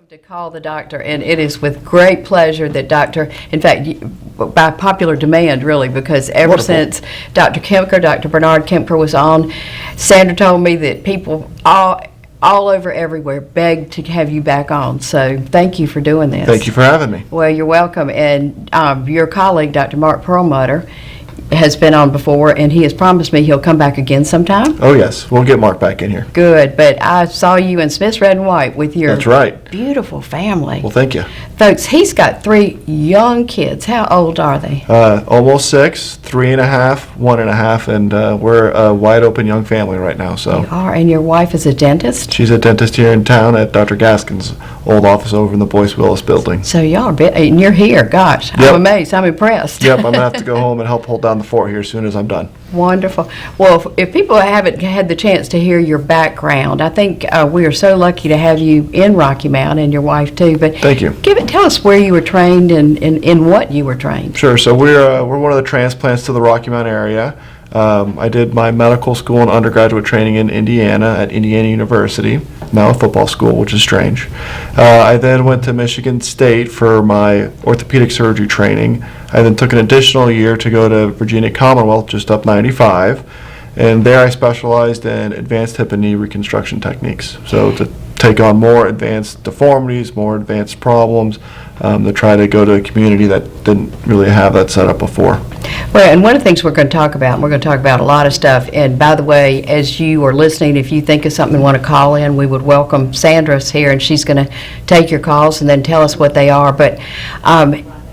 To call the doctor, and it is with great pleasure that in fact, by popular demand, really, because ever since Dr. Kemker, Dr. Bernard Kemker was on, Sandra told me that people all over everywhere begged to have you back on. So thank you for doing this. Thank you for having me. Well, you're welcome. And your colleague, Dr. Mark Perlmutter, has been on before, and he has promised me he'll come back again sometime. Oh, yes. We'll get Mark back in here. Good, but I saw you in Smith's Red and White with your That's right. Beautiful family. Well, thank you. Folks, he's got 3 young kids. How old are they? Almost 6, 3.5, 1.5, and we're a wide open young family right now. So You are, and your wife is a dentist? she's a dentist here in town at Dr. Gaskin's old office over in the Boyce Willis building. So y'all are and you're here. Gosh, Yep. I'm amazed. I'm impressed. Yep, I'm going to have to go home and help hold down the fort here as soon as I'm done. Wonderful. Well, if people haven't had the chance to hear your background, I think we are so lucky to have you in Rocky Mount, and your wife too. But Thank you. Tell us where you were trained and in what you were trained. Sure. So we're one of the transplants to the Rocky Mount area. I did my medical school and undergraduate training in Indiana at Indiana University, now a football school, which is strange. I then went to Michigan State for my orthopedic surgery training. I then took an additional year to go to Virginia Commonwealth, just up 95, and there I specialized in advanced hip and knee reconstruction techniques. So to take on more advanced deformities, more advanced problems, to try to go to a community that didn't really have that set up before. Well, and one of the things we're going to talk about, and we're going to talk about a lot of stuff, and by the way, as you are listening, if you think of something and want to call in, we would welcome Sandra's here, and she's going to take your calls and then tell us what they are. But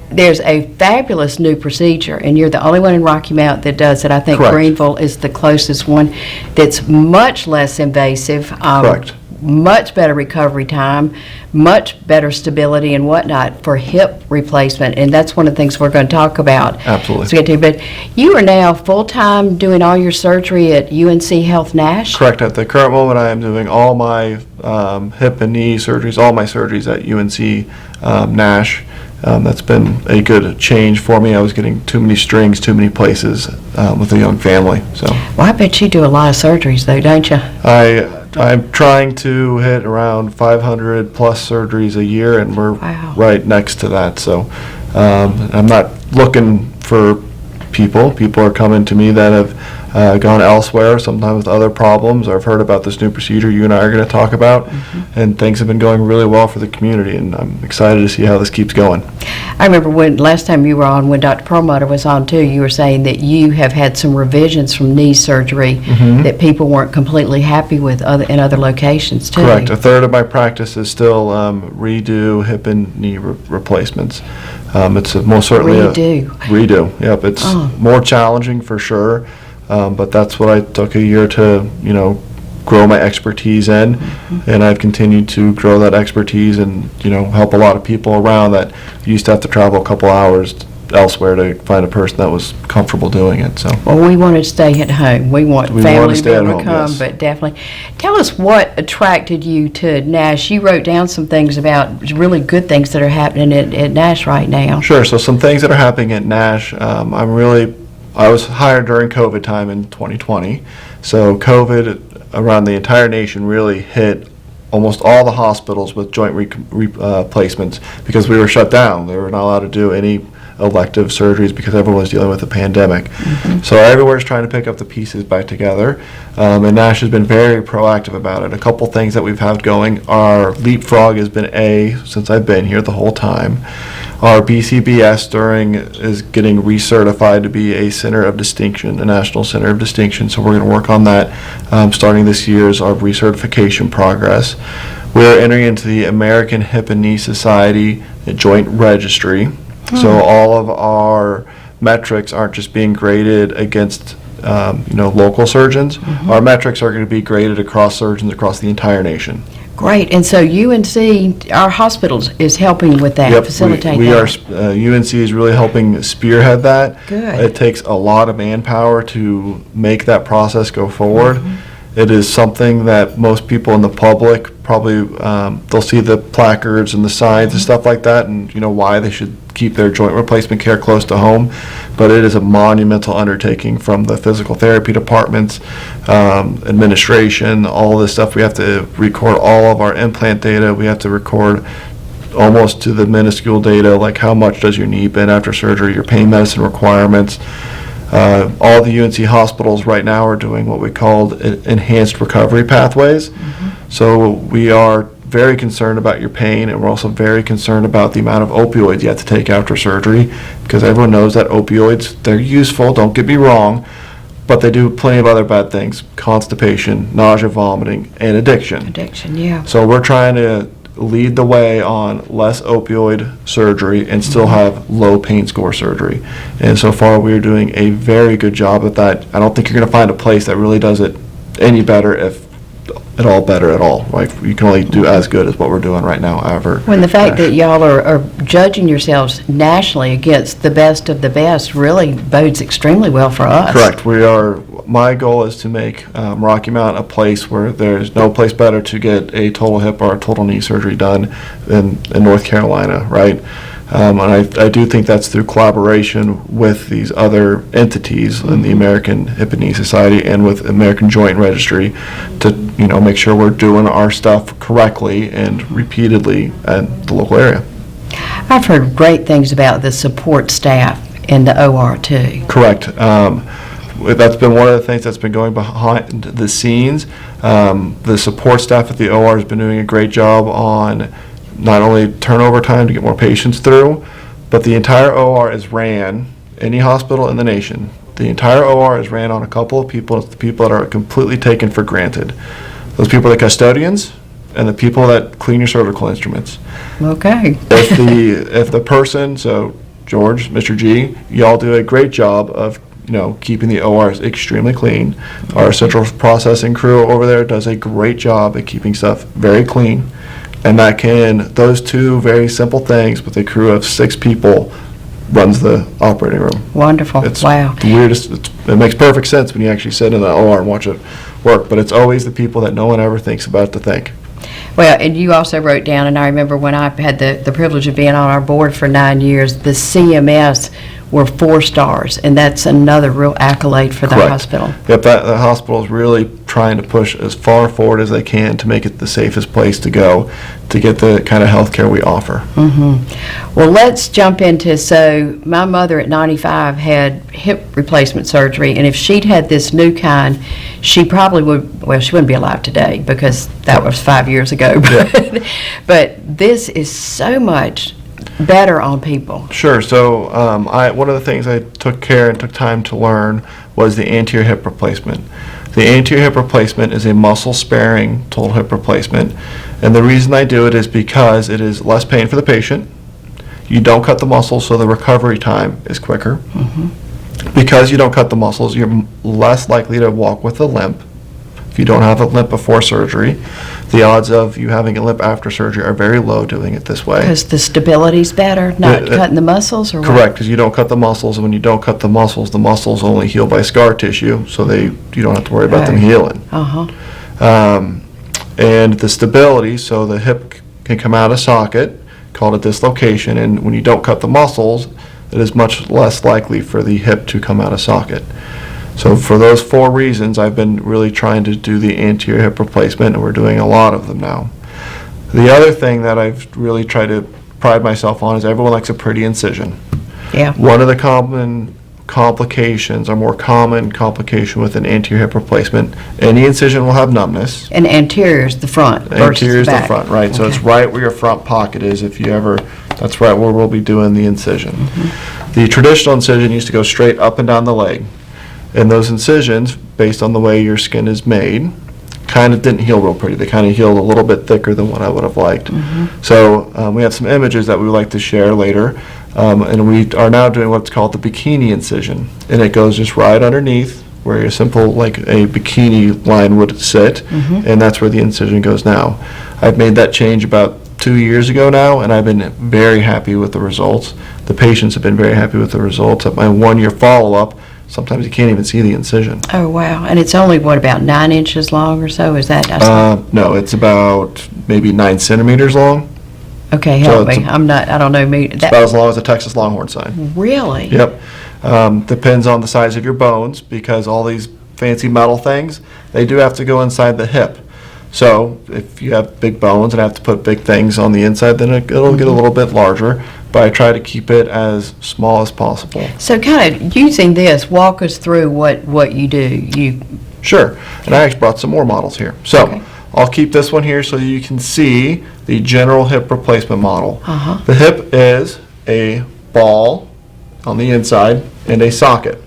there's a fabulous new procedure, and you're the only one in Rocky Mount that does it. I think Correct. Greenville is the closest one that's much less invasive. Correct. Much better recovery time, much better stability and whatnot for hip replacement, and that's one of the things we're going to talk about. Absolutely. So but you are now full-time doing all your surgery at UNC Health Nash? Correct. At the current moment, I am doing all my hip and knee surgeries, all my surgeries at UNC Nash. That's been a good change for me. I was getting too many strings, too many places with a young family. So. Well, I bet you do a lot of surgeries, though, don't you? I'm trying to hit around 500 plus surgeries a year, and we're right next to that. So I'm not looking for people. People are coming to me that have gone elsewhere, sometimes with other problems, or have heard about this new procedure you and I are going to talk about, and things have been going really well for the community, and I'm excited to see how this keeps going. I remember when last time you were on, when Dr. Perlmutter was on too, you were saying that you have had some revisions from knee surgery that people weren't completely happy with in other locations too. Correct. A third of my practice is still redo hip and knee replacements. It's most certainly redo. Yep, it's more challenging for sure, but that's what I took a year to, grow my expertise in, and I've continued to grow that expertise and, help a lot of people around that used to have to travel a couple hours elsewhere to find a person that was comfortable doing it. So. Well, we want to stay at home. We want family to be able to come, yes. But definitely. Tell us what attracted you to Nash. You wrote down some things about really good things that are happening at Nash right now. Sure. So some things that are happening at Nash. I was hired during COVID time in 2020. So COVID around the entire nation really hit almost all the hospitals with joint replacements because we were shut down. They were not allowed to do any elective surgeries because everyone was dealing with the pandemic. So everywhere's trying to pick up the pieces back together, and Nash has been very proactive about it. A couple things that we've had going, our Leapfrog has been since I've been here the whole time. Our BCBS is getting recertified to be a Center of Distinction, a National Center of Distinction, so we're going to work on that starting this year as our recertification progress. We're entering into the American Hip and Knee Society Joint Registry. So all of our metrics aren't just being graded against local surgeons. Our metrics are going to be graded across surgeons across the entire nation. Great. And so UNC, our hospitals, is helping with that, facilitate that. UNC is really helping spearhead that. Good. It takes a lot of manpower to make that process go forward. It is something that most people in the public probably, they'll see the placards and the signs and stuff like that and why they should keep their joint replacement care close to home, but it is a monumental undertaking from the physical therapy departments, administration, all this stuff. We have to record all of our implant data. We have to record almost to the minuscule data, like how much does your knee bend after surgery, your pain medicine requirements. All the UNC hospitals right now are doing what we call enhanced recovery pathways. So we are very concerned about your pain, and we're also very concerned about the amount of opioids you have to take after surgery, because everyone knows that opioids, they're useful, don't get me wrong, but they do plenty of other bad things: constipation, nausea, vomiting, and addiction. Addiction, yeah. So we're trying to lead the way on less opioid surgery and still have low pain score surgery. And so far we're doing a very good job at that. I don't think you're going to find a place that really does it any better, if at all better at all. Like, you can only do as good as what we're doing right now ever. When the fact that y'all are judging yourselves nationally against the best of the best really bodes extremely well for us. Correct. My goal is to make Rocky Mount a place where there's no place better to get a total hip or a total knee surgery done in North Carolina, right? And I do think that's through collaboration with these other entities in the American Hip and Knee Society and with American Joint Registry to, make sure we're doing our stuff correctly and repeatedly at the local area. I've heard great things about the support staff in the OR too. Correct. That's been one of the things that's been going behind the scenes. The support staff at the OR has been doing a great job on not only turnover time to get more patients through, but the entire OR is ran, any hospital in the nation, the entire OR is ran on a couple of people. It's the people that are completely taken for granted. Those people are the custodians and the people that clean your surgical instruments. Okay. If the person, so George, Mr. G, y'all do a great job of keeping the ORs extremely clean. Our central processing crew over there does a great job at keeping stuff very clean. And those two very simple things with a crew of 6 people runs the operating room. Wonderful. It's wow. the weirdest. It makes perfect sense when you actually sit in the OR and watch it work, but it's always the people that no one ever thinks about to think. Well, and you also wrote down, and I remember when I had the privilege of being on our board for 9 years, the CMS were 4 stars, and that's another real accolade for the Correct. hospital. Yep, the hospital is really trying to push as far forward as they can to make it the safest place to go to get the kind of health care we offer. Well, let's jump into, so my mother at 95 had hip replacement surgery, and if she'd had this new kind, she probably would, well, she wouldn't be alive today because that was 5 years ago. But this is so much better on people. Sure. So one of the things I took time to learn was the anterior hip replacement. The anterior hip replacement is a muscle-sparing total hip replacement, and the reason I do it is because it is less pain for the patient. You don't cut the muscles, so the recovery time is quicker. Because you don't cut the muscles, you're less likely to walk with a limp. If you don't have a limp before surgery, the odds of you having a limp after surgery are very low doing it this way. Because the stability's better, not cutting the muscles, or what? Correct, because you don't cut the muscles, and when you don't cut the muscles only heal by scar tissue, so you don't have to worry about them healing. And the stability, so the hip can come out of socket, called a dislocation, and when you don't cut the muscles, it is much less likely for the hip to come out of socket. So for those 4 reasons, I've been really trying to do the anterior hip replacement, and we're doing a lot of them now. The other thing that I've really tried to pride myself on is everyone likes a pretty incision. Yeah. One of the common complications, or more common complication with an anterior hip replacement, any incision will have numbness. And anterior is the front versus Anterior is the the back. front, right? So it's right where your front pocket is. That's right where we'll be doing the incision. The traditional incision used to go straight up and down the leg. And those incisions, based on the way your skin is made, kind of didn't heal real pretty. They kind of healed a little bit thicker than what I would have liked. So we have some images that we would like to share later. And we are now doing what's called the bikini incision. And it goes just right underneath where a simple, like a bikini line would sit. And that's where the incision goes now. I've made that change about 2 years ago now, and I've been very happy with the results. The patients have been very happy with the results. At my 1-year follow-up, sometimes you can't even see the incision. Oh, wow. And it's only, what, about 9 inches long or so? Is that? No, it's about maybe 9 centimeters long. Okay, So help it's me. I don't know me. About as long as a Texas Longhorn sign. Really? Yep. Depends on the size of your bones, because all these fancy metal things, they do have to go inside the hip. So if you have big bones and have to put big things on the inside, then it'll get a little bit larger, but I try to keep it as small as possible. So kind of using this, walk us through what you do. Sure. And I actually brought some more models here. So Okay. I'll keep this one here so you can see the general hip replacement model. Uh-huh. The hip is a ball on the inside and a socket.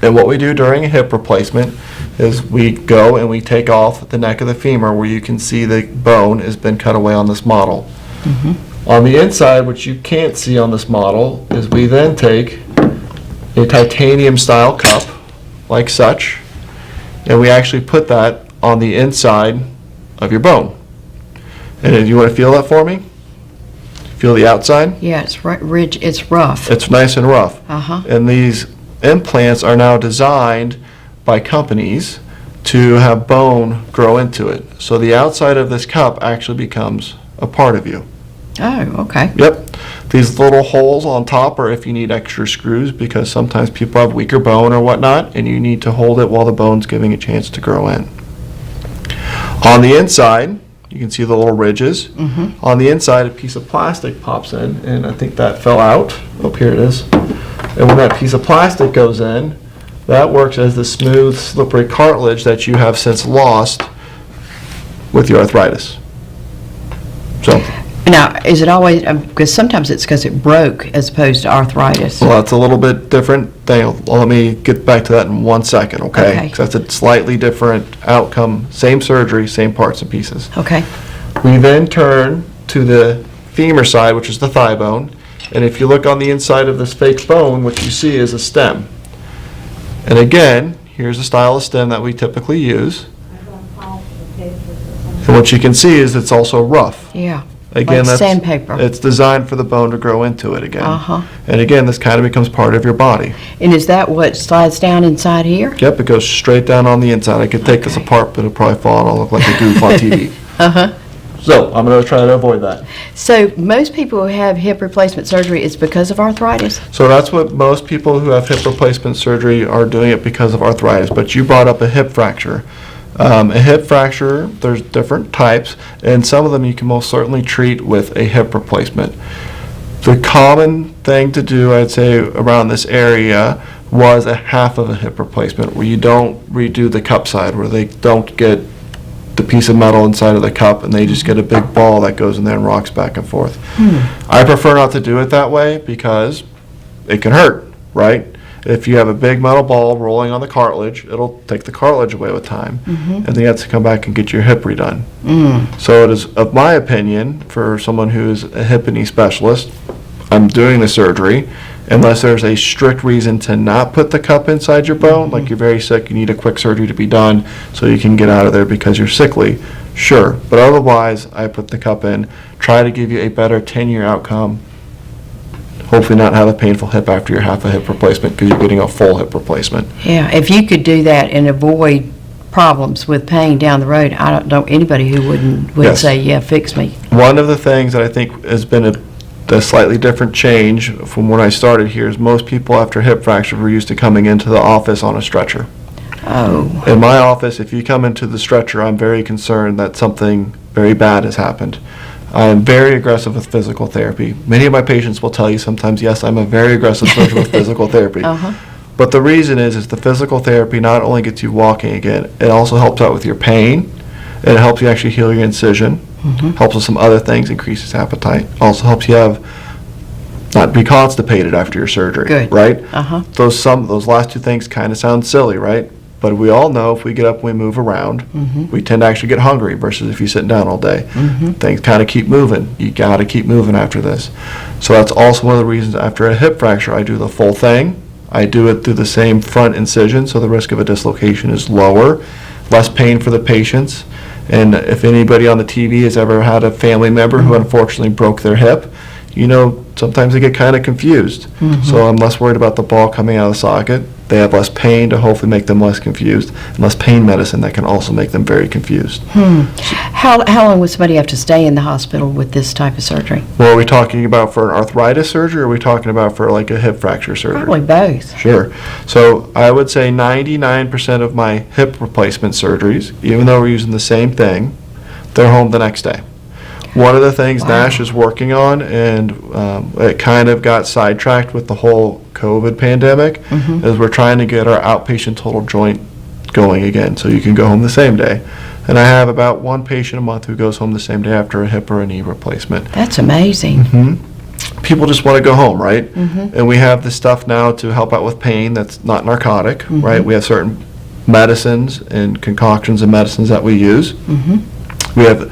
And what we do during a hip replacement is we go and we take off the neck of the femur, where you can see the bone has been cut away on this model. On the inside, which you can't see on this model, is we then take a titanium style cup, like such, and we actually put that on the inside of your bone. And if you want to feel that for me? Feel the outside? Yeah, it's ridge. It's rough. It's nice and rough. Uh-huh. And these implants are now designed by companies to have bone grow into it. So the outside of this cup actually becomes a part of you. Oh, okay. Yep. These little holes on top are if you need extra screws, because sometimes people have weaker bone or whatnot, and you need to hold it while the bone's giving a chance to grow in. On the inside, you can see the little ridges. On the inside, a piece of plastic pops in, and I think that fell out. Oh, here it is. And when that piece of plastic goes in, that works as the smooth, slippery cartilage that you have since lost with your arthritis. So, Now, is it always, because sometimes it's because it broke as opposed to arthritis. well, that's a little bit different thing. Well, let me get back to that in 1 second, okay? Okay. 'Cause that's a slightly different outcome. Same surgery, same parts and pieces. Okay. We then turn to the femur side, which is the thigh bone. And if you look on the inside of this fake bone, what you see is a stem. And again, here's the style of stem that we typically use. And what you can see is it's also rough. Yeah. Again, Like sandpaper. It's designed for the bone to grow into it again. Uh-huh. And again, this kind of becomes part of your body. And is that what slides down inside here? Yep, it goes straight down on the inside. I could take this Okay. apart, but it'll probably fall and I'll look like a goof on TV. Uh-huh. So I'm going to try to avoid that. So most people who have hip replacement surgery is because of arthritis? So that's what most people who have hip replacement surgery are doing, it because of arthritis. But you brought up a hip fracture. A hip fracture, there's different types, and some of them you can most certainly treat with a hip replacement. The common thing to do, I'd say, around this area was a half of a hip replacement, where you don't redo the cup side, where they don't get the piece of metal inside of the cup and they just get a big ball that goes in there and rocks back and forth. I prefer not to do it that way because it can hurt, right? If you have a big metal ball rolling on the cartilage, it'll take the cartilage away with time, and then you have to come back and get your hip redone. So it is, of my opinion, for someone who's a hip and knee specialist, I'm doing the surgery, unless there's a strict reason to not put the cup inside your bone, like you're very sick, you need a quick surgery to be done so you can get out of there because you're sickly, sure. But otherwise, I put the cup in, try to give you a better 10-year outcome, hopefully not have a painful hip after your half a hip replacement, because you're getting a full hip replacement. Yeah, if you could do that and avoid problems with pain down the road, I don't know anybody who would Yes. say, yeah, fix me. One of the things that I think has been a slightly different change from when I started here is most people after hip fracture were used to coming into the office on a stretcher. Oh, In my office, if you come into the stretcher, I'm very concerned that something very bad has happened. I am very aggressive with physical therapy. Many of my patients will tell you sometimes, yes, I'm a very aggressive surgeon with physical therapy. Uh-huh. But the reason is the physical therapy not only gets you walking again, it also helps out with your pain, and it helps you actually heal your incision, helps with some other things, increases appetite, also helps you not be constipated after your surgery, Good. right? Uh-huh. Those last two things kind of sound silly, right? But we all know if we get up and we move around, we tend to actually get hungry versus if you sit down all day. Things kind of keep moving. You got to keep moving after this. So that's also one of the reasons after a hip fracture, I do the full thing. I do it through the same front incision, so the risk of a dislocation is lower, less pain for the patients. And if anybody on the TV has ever had a family member who unfortunately broke their hip, you know, sometimes they get kind of confused. So I'm less worried about the ball coming out of the socket. They have less pain to hopefully make them less confused, and less pain medicine that can also make them very confused. How long would somebody have to stay in the hospital with this type of surgery? Well, are we talking about for an arthritis surgery, or are we talking about for like a hip fracture surgery? Probably both. Sure. So I would say 99% of my hip replacement surgeries, even though we're using the same thing, they're home the next day. One of the things Nash is working on, and it kind of got sidetracked with the whole COVID pandemic, is we're trying to get our outpatient total joint going again, so you can go home the same day. And I have about one patient a month who goes home the same day after a hip or a knee replacement. That's amazing. People just want to go home, right? And we have this stuff now to help out with pain that's not narcotic, right? We have certain medicines and concoctions and medicines that we use. We have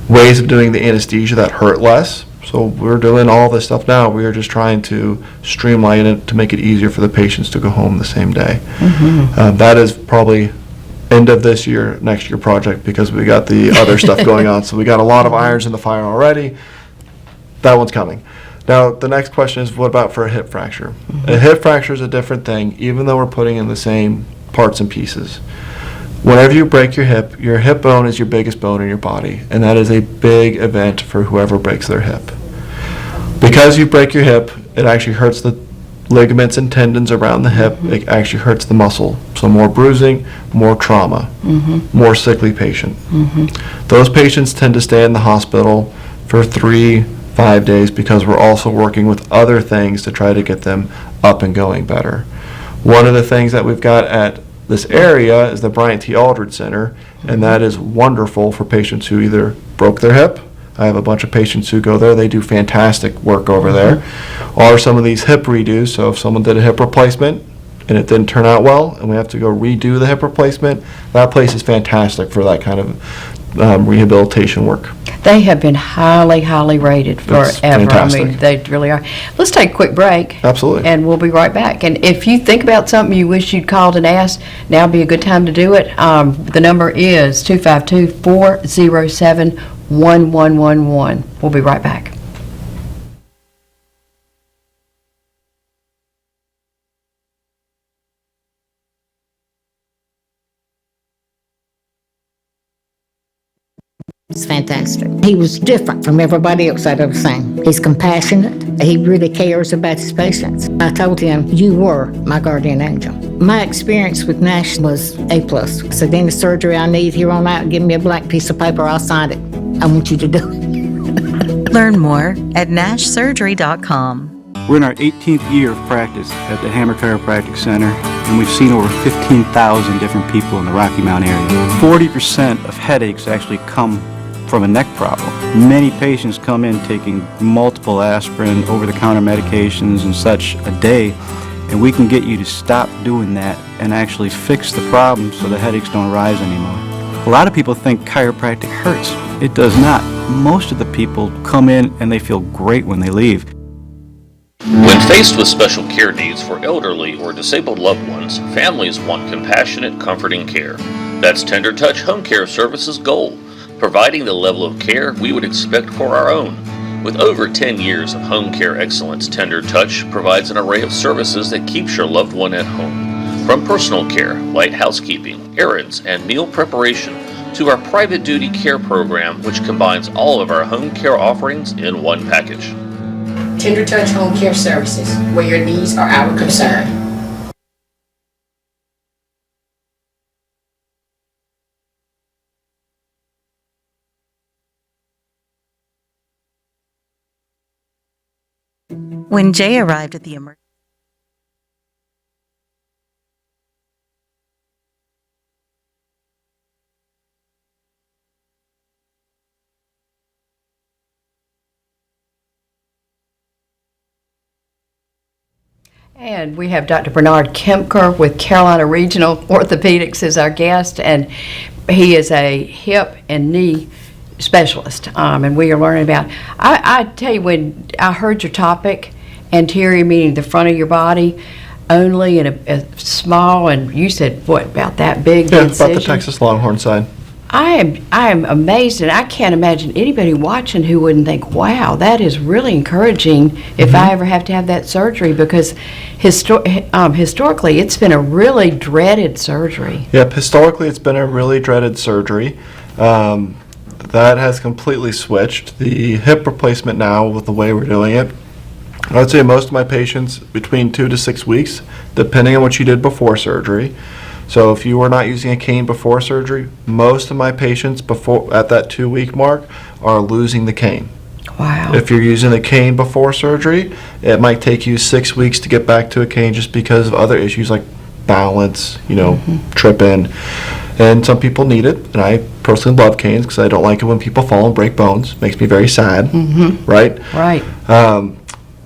ways of doing the anesthesia that hurt less. So we're doing all this stuff now. We are just trying to streamline it to make it easier for the patients to go home the same day. That is probably end of this year, next year project, because we got the other stuff going on. So we got a lot of irons in the fire already. That one's coming. Now, the next question is, what about for a hip fracture? A hip fracture is a different thing, even though we're putting in the same parts and pieces. Whenever you break your hip bone is your biggest bone in your body, and that is a big event for whoever breaks their hip. Because you break your hip, it actually hurts the ligaments and tendons around the hip. It actually hurts the muscle. So more bruising, more trauma, more sickly patient. Those patients tend to stay in the hospital for 3-5 days because we're also working with other things to try to get them up and going better. One of the things that we've got at this area is the Bryant T. Aldridge Center, and that is wonderful for patients who either broke their hip. I have a bunch of patients who go there. They do fantastic work over there. Or some of these hip redos, so if someone did a hip replacement and it didn't turn out well and we have to go redo the hip replacement, that place is fantastic for that kind of rehabilitation work. They have been highly, highly rated forever. fantastic. I mean, they really are. Let's take a quick break. Absolutely. And we'll be right back. And if you think about something you wish you'd called and asked, now would be a good time to do it. The number is 252-407-1111. We'll be right back. It's fantastic. He was different from everybody else I'd ever seen. He's compassionate. He really cares about his patients. I told him, you were my guardian angel. My experience with Nash was A+. So any surgery I need here on out, give me a blank piece of paper, I'll sign it. I want you to do it. Learn more at nashsurgery.com. We're in our 18th year of practice at the Hammer Chiropractic Center, and we've seen over 15,000 different people in the Rocky Mount area. 40% of headaches actually come from a neck problem. Many patients come in taking multiple aspirin, over-the-counter medications and such a day, and we can get you to stop doing that and actually fix the problem so the headaches don't rise anymore. A lot of people think chiropractic hurts. It does not. Most of the people come in and they feel great when they leave. When faced with special care needs for elderly or disabled loved ones, families want compassionate, comforting care. That's Tender Touch Home Care Services' goal, providing the level of care we would expect for our own. With over 10 years of home care excellence, Tender Touch provides an array of services that keeps your loved one at home. From personal care, light housekeeping, errands, and meal preparation, to our private duty care program, which combines all of our home care offerings in one package. Tender Touch Home Care Services, where your needs are our concern. When Jay arrived at the emergency And we have Dr. Bernard Kemker with Carolina Regional Orthopedics as our guest, and he is a hip and knee specialist, and we are learning about. I tell you, when I heard your topic, anterior meaning the front of your body only, and a small, and you said what, about that big Yeah, incision? about the Texas Longhorn side. I am amazed, and I can't imagine anybody watching who wouldn't think, wow, that is really encouraging if I ever have to have that surgery, because historically, it's been a really dreaded surgery. Yep, historically it's been a really dreaded surgery. That has completely switched. The hip replacement now, with the way we're doing it, I would say most of my patients between 2 to 6 weeks, depending on what you did before surgery. So if you were not using a cane before surgery, most of my patients before at that 2-week mark are losing the cane. Wow. If you're using the cane before surgery, it might take you 6 weeks to get back to a cane just because of other issues like balance, tripping. And some people need it, and I personally love canes because I don't like it when people fall and break bones. Makes me very sad, right? Right.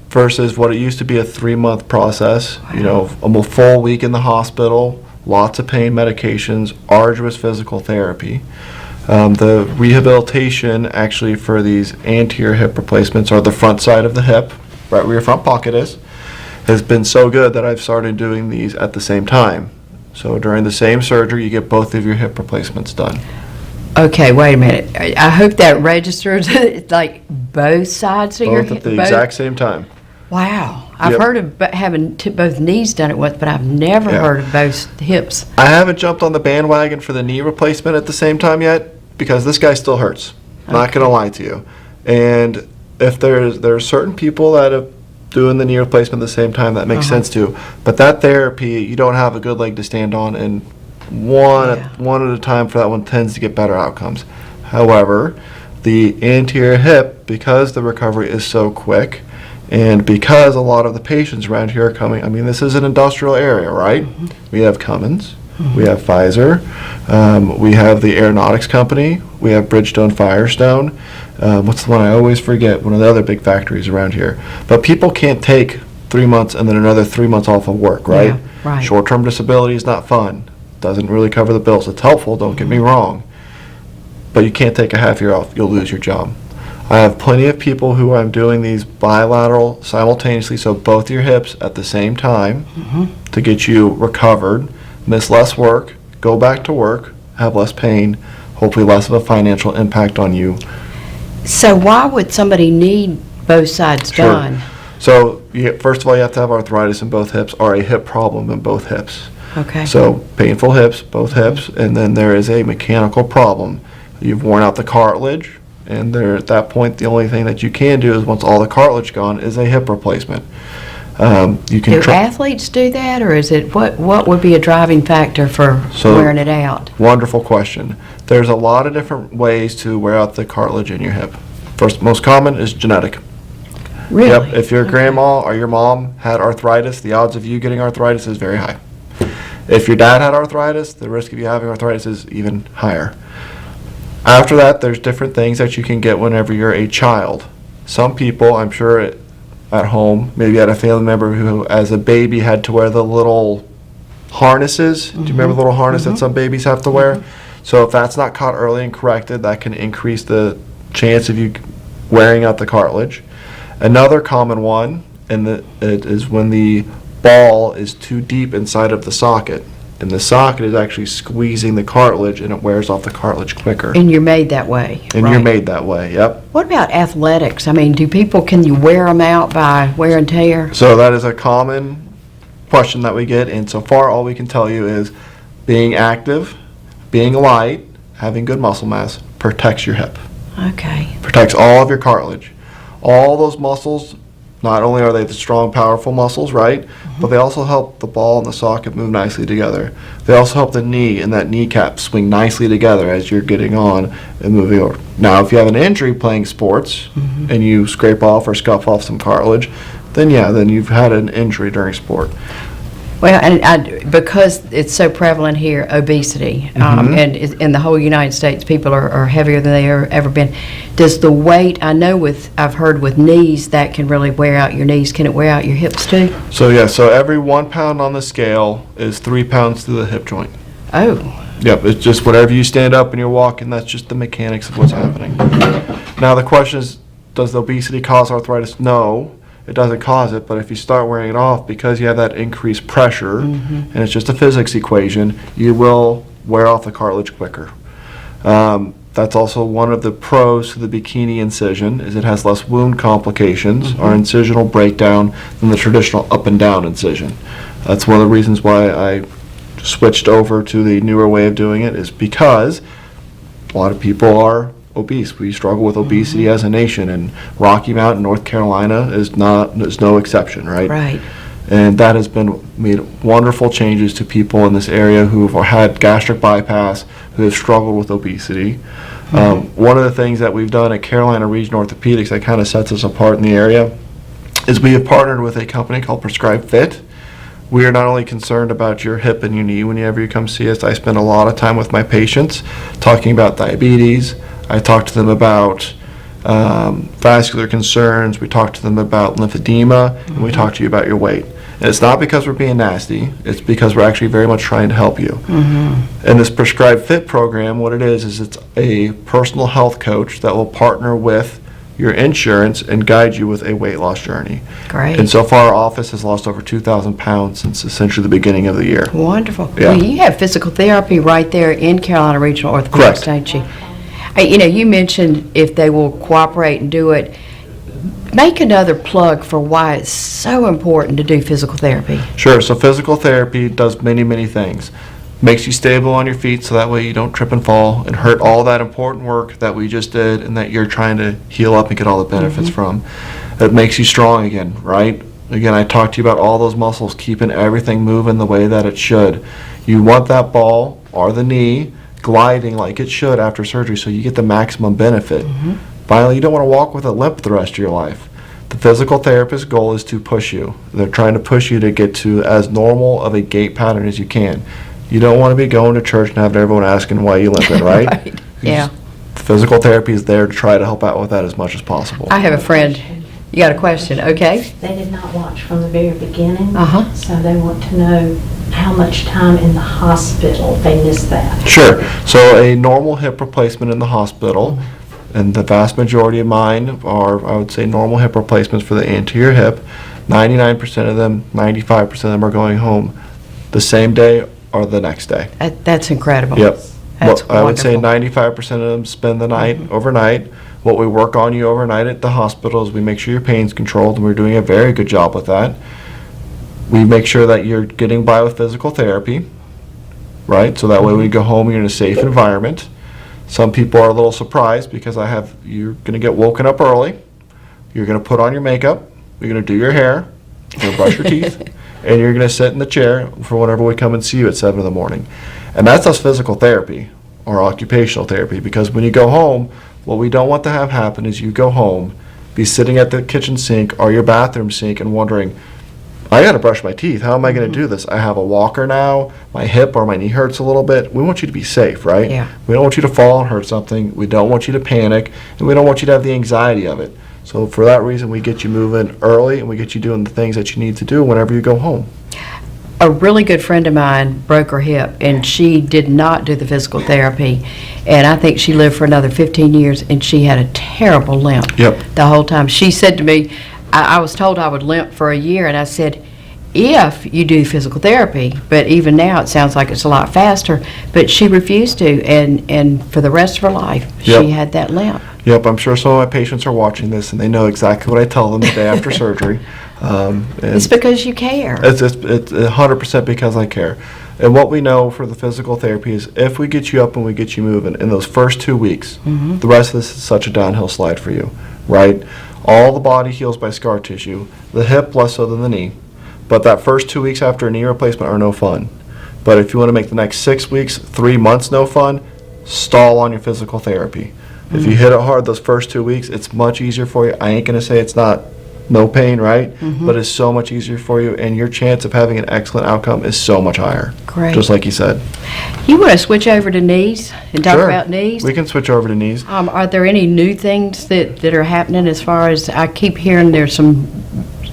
Versus what it used to be a 3-month process, a full week in the hospital, lots of pain medications, arduous physical therapy. The rehabilitation actually for these anterior hip replacements, or the front side of the hip, right where your front pocket is, has been so good that I've started doing these at the same time. So during the same surgery, you get both of your hip replacements done. Okay, wait a minute. I hope that registers like both sides of your Both hip. at the exact same time. Wow. I've Yep. heard of having both knees done at once, but I've never Yeah. heard of both hips. I haven't jumped on the bandwagon for the knee replacement at the same time yet because this guy still hurts. Not going to lie to you. And if there are certain people that are doing the knee replacement at the same time, that makes sense too. But that therapy, you don't have a good leg to stand on, and one at a time for that one tends to get better outcomes. However, the anterior hip, because the recovery is so quick, and because a lot of the patients around here are coming, I mean, this is an industrial area, right? We have Cummins, we have Pfizer, we have the aeronautics company, we have Bridgestone Firestone. What's the one I always forget? One of the other big factories around here. But people can't take 3 months and then another 3 months off of work, right? Yeah, right. Short-term disability is not fun. Doesn't really cover the bills. It's helpful, don't get me wrong. But you can't take a half year off. You'll lose your job. I have plenty of people who I'm doing these bilateral simultaneously, so both your hips at the same time to get you recovered, miss less work, go back to work, have less pain, hopefully less of a financial impact on you. So why would somebody need both sides done? So first of all, you have to have arthritis in both hips or a hip problem in both hips. Okay. So painful hips, both hips, and then there is a mechanical problem. You've worn out the cartilage, and there at that point the only thing that you can do is, once all the cartilage gone, is a hip replacement. You can Do athletes do that, or is it what would be a driving factor for wearing it out? Wonderful question. There's a lot of different ways to wear out the cartilage in your hip. First, most common is genetic. Really? Yep. If your grandma or your mom had arthritis, the odds of you getting arthritis is very high. If your dad had arthritis, the risk of you having arthritis is even higher. After that, there's different things that you can get whenever you're a child. Some people, I'm sure at home, maybe had a family member who, as a baby, had to wear the little harnesses. Do you remember the little harness that some babies have to wear? So if that's not caught early and corrected, that can increase the chance of you wearing out the cartilage. Another common one, it is when the ball is too deep inside of the socket, and the socket is actually squeezing the cartilage, and it wears off the cartilage quicker. And you're made that way. And right? you're made that way, yep. What about athletics? I mean, can you wear them out by wear and tear? So that is a common question that we get, and so far all we can tell you is being active, being light, having good muscle mass protects your hip. Okay. Protects all of your cartilage. All those muscles, not only are they the strong, powerful muscles, right, but they also help the ball and the socket move nicely together. They also help the knee and that kneecap swing nicely together as you're getting on and moving over. Now, if you have an injury playing sports and you scrape off or scuff off some cartilage, then you've had an injury during sport. Well, and because it's so prevalent here, obesity, and in the whole United States, people are heavier than they ever been. Does the weight, I've heard with knees, that can really wear out your knees. Can it wear out your hips too? So every 1 pound on the scale is 3 pounds to the hip joint. Oh. Yep, it's just whatever you stand up and you're walking, that's just the mechanics of what's happening. Now the question is, does the obesity cause arthritis? No. It doesn't cause it, but if you start wearing it off because you have that increased pressure, and it's just a physics equation, you will wear off the cartilage quicker. That's also one of the pros to the bikini incision, is it has less wound complications or incisional breakdown than the traditional up and down incision. That's one of the reasons why I switched over to the newer way of doing it, is because a lot of people are obese. We struggle with obesity as a nation, and Rocky Mountain, North Carolina is no exception, right? Right. And that has made wonderful changes to people in this area who have had gastric bypass, who have struggled with obesity. One of the things that we've done at Carolina Regional Orthopedics that kind of sets us apart in the area is we have partnered with a company called Prescribe Fit. We are not only concerned about your hip and your knee whenever you come see us. I spend a lot of time with my patients talking about diabetes. I talk to them about vascular concerns. We talk to them about lymphedema, and we talk to you about your weight. And it's not because we're being nasty. It's because we're actually very much trying to help you. And this Prescribe Fit program, what it is it's a personal health coach that will partner with your insurance and guide you with a weight loss journey. Great. And so far, our office has lost over 2,000 pounds since essentially the beginning of the year. Wonderful. Yeah. Well, you have physical therapy right there in Carolina Regional Orthopedics, Correct. don't you? You mentioned if they will cooperate and do it. Make another plug for why it's so important to do physical therapy. Sure. So physical therapy does many, many things. Makes you stable on your feet so that way you don't trip and fall and hurt all that important work that we just did and that you're trying to heal up and get all the benefits from. It makes you strong again, right? Again, I talked to you about all those muscles keeping everything moving the way that it should. You want that ball or the knee gliding like it should after surgery so you get the maximum benefit. Finally, you don't want to walk with a limp the rest of your life. The physical therapist's goal is to push you. They're trying to push you to get to as normal of a gait pattern as you can. You don't want to be going to church and having everyone asking why you limping, right? Right. Yeah. Physical therapy is there to try to help out with that as much as possible. I have a friend. You got a question? Okay. They did not watch from the very beginning. Uh-huh. So they want to know how much time in the hospital they missed that. Sure. So a normal hip replacement in the hospital, and the vast majority of mine are, I would say, normal hip replacements for the anterior hip. 99% of them, 95% of them are going home the same day or the next day. That's incredible. Yep. That's I would say wonderful. 95% of them spend the night overnight. What we work on you overnight at the hospital is we make sure your pain's controlled, and we're doing a very good job with that. We make sure that you're getting by with physical therapy, right? So that way when you go home, you're in a safe environment. Some people are a little surprised because you're going to get woken up early. You're going to put on your makeup. You're going to do your hair. You're going to brush your teeth. And you're going to sit in the chair for whenever we come and see you at 7 in the morning. And that's us physical therapy or occupational therapy, because when you go home, what we don't want to have happen is you go home, be sitting at the kitchen sink or your bathroom sink and wondering, I got to brush my teeth. How am I going to do this? I have a walker now. My hip or my knee hurts a little bit. We want you to be safe, right? Yeah. We don't want you to fall and hurt something. We don't want you to panic, and we don't want you to have the anxiety of it. So for that reason, we get you moving early, and we get you doing the things that you need to do whenever you go home. A really good friend of mine broke her hip, and she did not do the physical therapy. And I think she lived for another 15 years, and she had a terrible limp the whole time. She said to me, I was told I would limp for a year, and I said, if you do physical therapy, but even now it sounds like it's a lot faster. But she refused to, and for the rest of her life, she had that limp. Yep, I'm sure some of my patients are watching this, and they know exactly what I tell them the day after surgery. And It's because you care. It's 100% because I care. And what we know for the physical therapy is if we get you up and we get you moving in those first 2 weeks, the rest of this is such a downhill slide for you, right? All the body heals by scar tissue, the hip less so than the knee. But that first 2 weeks after a knee replacement are no fun. But if you want to make the next 6 weeks, 3 months no fun, stall on your physical therapy. If you hit it hard those first 2 weeks, it's much easier for you. I ain't going to say it's not no pain, right? But it's so much easier for you, and your chance of having an excellent outcome is so much higher. Great. Just like you said. You want to switch over to knees and talk Sure. about knees? We can switch over to knees. Are there any new things that are happening as far as, I keep hearing there's some,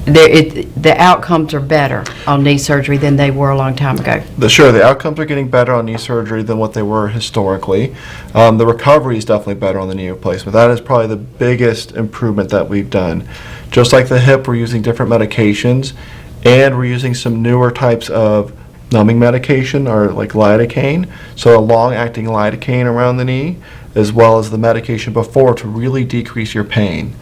the outcomes are better on knee surgery than they were a long time ago. Sure, the outcomes are getting better on knee surgery than what they were historically. The recovery is definitely better on the knee replacement. That is probably the biggest improvement that we've done. Just like the hip, we're using different medications, and we're using some newer types of numbing medication or like lidocaine, so a long-acting lidocaine around the knee, as well as the medication before to really decrease your pain.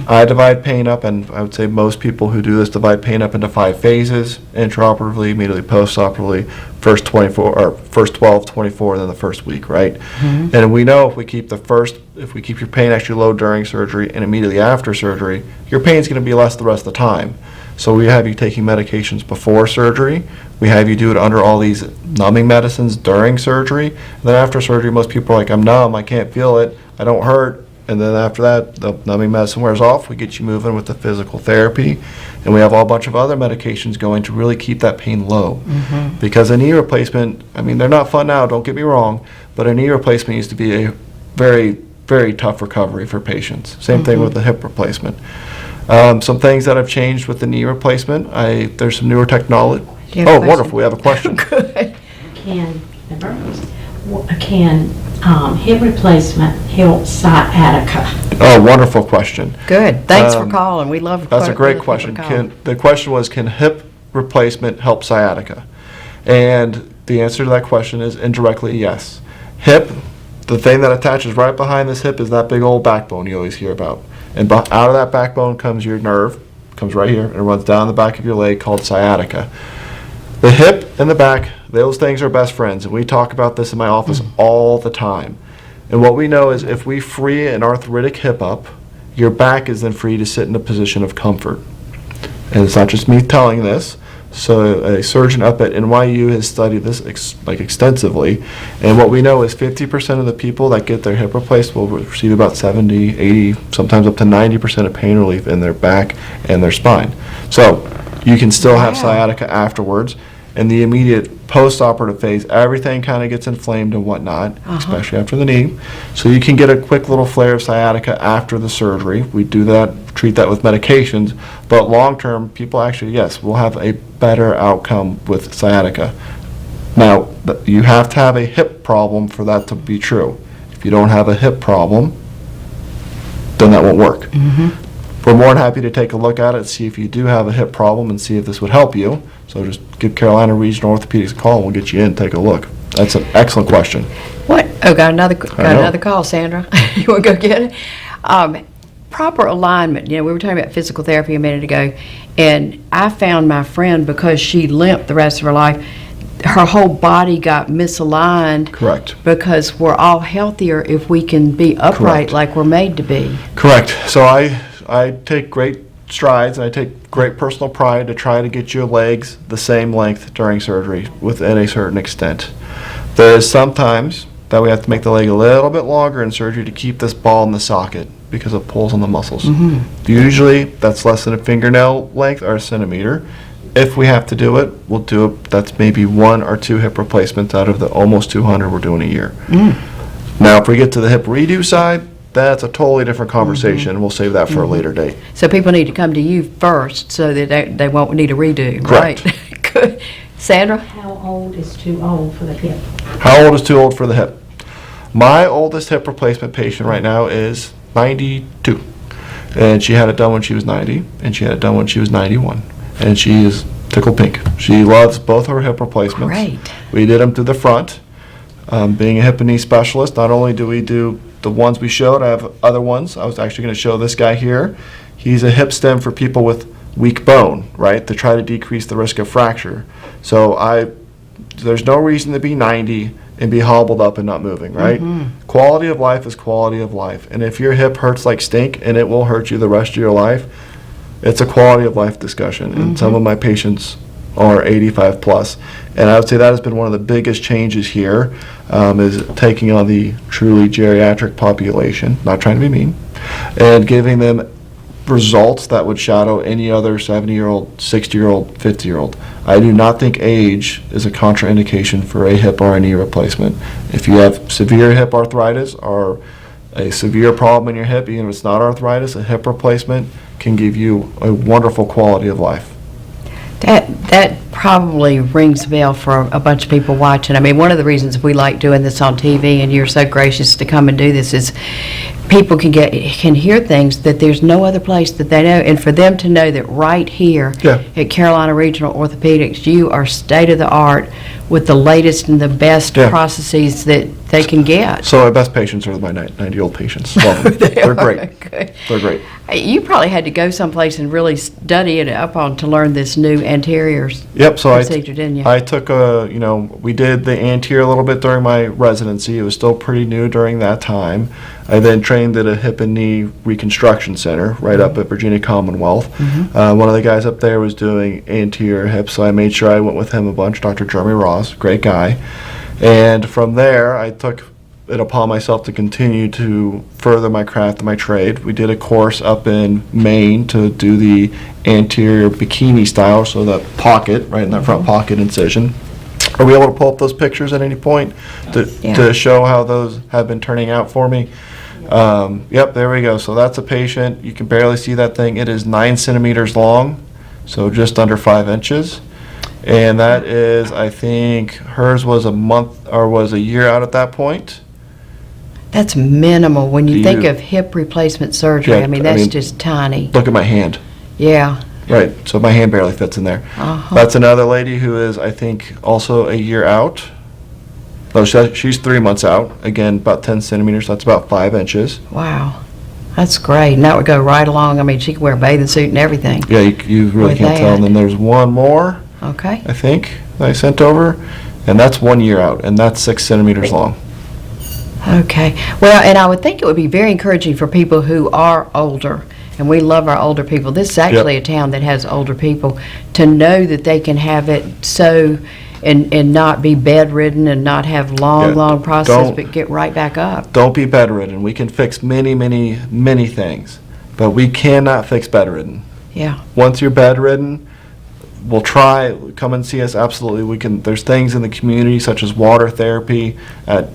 I divide pain up, and I would say most people who do this divide pain up into 5 phases: intraoperatively, immediately postoperatively, first 12, 24, then the first week, right? And we know if we keep your pain actually low during surgery and immediately after surgery, your pain's going to be less the rest of the time. So we have you taking medications before surgery. We have you do it under all these numbing medicines during surgery. And then after surgery, most people are like, I'm numb, I can't feel it, I don't hurt. And then after that, the numbing medicine wears off, we get you moving with the physical therapy. And we have a bunch of other medications going to really keep that pain low. Because a knee replacement, I mean, they're not fun now, don't get me wrong, but a knee replacement used to be a very, very tough recovery for patients. Same thing with the hip replacement. Some things that have changed with the knee replacement, there's some newer technology. Do you have a question? Wonderful, we have a question. Good. Can hip replacement help sciatica? Oh, wonderful question. Good. Thanks for calling. We love That's a great people question. calling. The question was, can hip replacement help sciatica? And the answer to that question is indirectly yes. Hip, the thing that attaches right behind this hip is that big old backbone you always hear about. And out of that backbone comes your nerve, comes right here, and it runs down the back of your leg called sciatica. The hip and the back, those things are best friends, and we talk about this in my office all the time. And what we know is if we free an arthritic hip up, your back is then free to sit in a position of comfort. And it's not just me telling this. So a surgeon up at NYU has studied this extensively, and what we know is 50% of the people that get their hip replaced will receive about 70, 80, sometimes up to 90% of pain relief in their back and their spine. So you can still have sciatica afterwards. In the immediate post-operative phase, everything kind of gets inflamed and whatnot, especially after the knee. So you can get a quick little flare of sciatica after the surgery. We do that, treat that with medications, but long-term, people actually, yes, will have a better outcome with sciatica. Now, you have to have a hip problem for that to be true. If you don't have a hip problem, then that won't work. We're more than happy to take a look at it, see if you do have a hip problem and see if this would help you. So just give Carolina Regional Orthopedics a call and we'll get you in, take a look. That's an excellent question. What? Oh, got another call, Sandra. You want to go get it? Proper alignment. You know, we were talking about physical therapy a minute ago, and I found my friend, because she limped the rest of her life, her whole body got misaligned. Correct. Because we're all healthier if we can be upright Correct. like we're made to be. Correct. So I take great strides and I take great personal pride to try to get your legs the same length during surgery within a certain extent. There is sometimes that we have to make the leg a little bit longer in surgery to keep this ball in the socket because it pulls on the muscles. Usually that's less than a fingernail length or a centimeter. If we have to do it, we'll do it. That's maybe 1 or 2 hip replacements out of the almost 200 we're doing a year. Now if we get to the hip redo side, that's a totally different conversation. We'll save that for a later date. So people need to come to you first so that they won't need a redo, Correct. right? Good. Sandra? How old is too old for the hip? How old is too old for the hip? My oldest hip replacement patient right now is 92. And she had it done when she was 90, and she had it done when she was 91. And she is tickled pink. She loves both her hip replacements. Great. We did them through the front. Being a hip and knee specialist, not only do we do the ones we showed, I have other ones. I was actually going to show this guy here. He's a hip stem for people with weak bone, right, to try to decrease the risk of fracture. So there's no reason to be 90 and be hobbled up and not moving, right? Quality of life is quality of life. And if your hip hurts like stink and it will hurt you the rest of your life, it's a quality of life discussion. And some of my patients are 85 plus. And I would say that has been one of the biggest changes here, is taking on the truly geriatric population, not trying to be mean, and giving them results that would shadow any other 70-year-old, 60-year-old, 50-year-old. I do not think age is a contraindication for a hip or a knee replacement. If you have severe hip arthritis or a severe problem in your hip, even if it's not arthritis, a hip replacement can give you a wonderful quality of life. That probably rings a bell for a bunch of people watching. I mean, one of the reasons we like doing this on TV, and you're so gracious to come and do this, is people can hear things that there's no other place that they know, and for them to know that right here Yeah. at Carolina Regional Orthopedics, you are state of the art with the latest and the best Yeah. processes that they can get. So my best patients are my 90-year-old patients. Love them. They're great. Good. They're great. You probably had to go someplace and really study it up on to learn this new anteriors Yep, so procedure, didn't you? I took we did the anterior a little bit during my residency. It was still pretty new during that time. I then trained at a hip and knee reconstruction center right up at Virginia Commonwealth. One of the guys up there was doing anterior hip, so I made sure I went with him a bunch, Dr. Jeremy Ross, great guy. And from there, I took it upon myself to continue to further my craft and my trade. We did a course up in Maine to do the anterior bikini style, so that pocket, right in that front pocket incision. Are we able to pull up those pictures at any point to show how those have been turning out for me? Yep, there we go. So that's a patient. You can barely see that thing. It is 9 centimeters long, so just under 5 inches. And that is, I think, hers was a year out at that point. That's minimal when you think You- of hip replacement surgery. Yeah, I mean, I that's mean- just tiny. Look at my hand. Yeah. Right, so my hand barely fits in there. That's another lady who is, I think, also a year out. No, she's 3 months out. Again, about 10 centimeters, that's about 5 inches. Wow. That's great. And that would go right along. I mean, she could wear a bathing suit and everything. Yeah, you really With can't tell. that. And then there's one more, Okay. I think, that I sent over, and that's 1 year out, and that's 6 centimeters long. Okay. Well, and I would think it would be very encouraging for people who are older, and we love our older people. This is actually a town that has older people, to know that they can have it so, and not be bedridden and not have long process, don't- but get right back up. Don't be bedridden. We can fix many, many, many things, but we cannot fix bedridden. Yeah. Once you're bedridden, we'll try, come and see us, absolutely. We can, there's things in the community such as water therapy at,